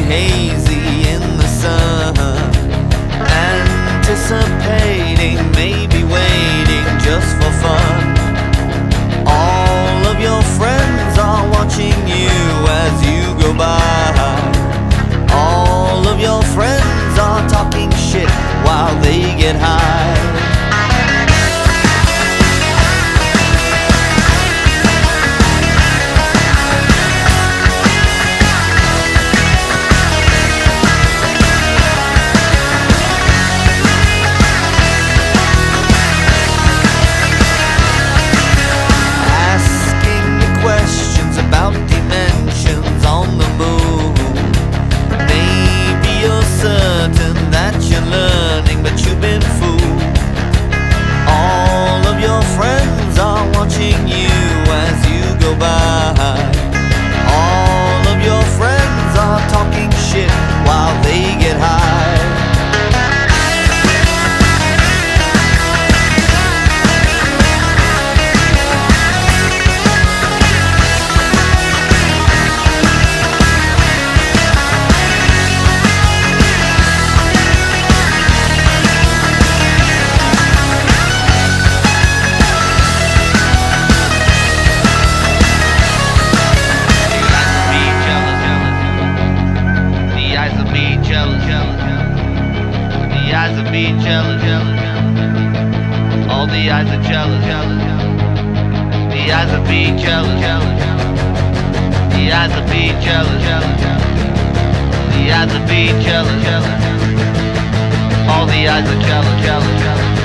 hazy in the sun, anticipating, maybe waiting just for fun. All of your friends are watching you as you go by. All of your friends are talking shit while they get high. About dimensions on the moon. Maybe you're certain that you're learning, but you've been fooled. All of your friends are watching you as you go by. All of your friends are talking shit while they get high. The eyes of me jealous, all the eyes are jealous, the eyes of me jealous, the eyes of me jealous, the eyes of me jealous, all the eyes are jealous.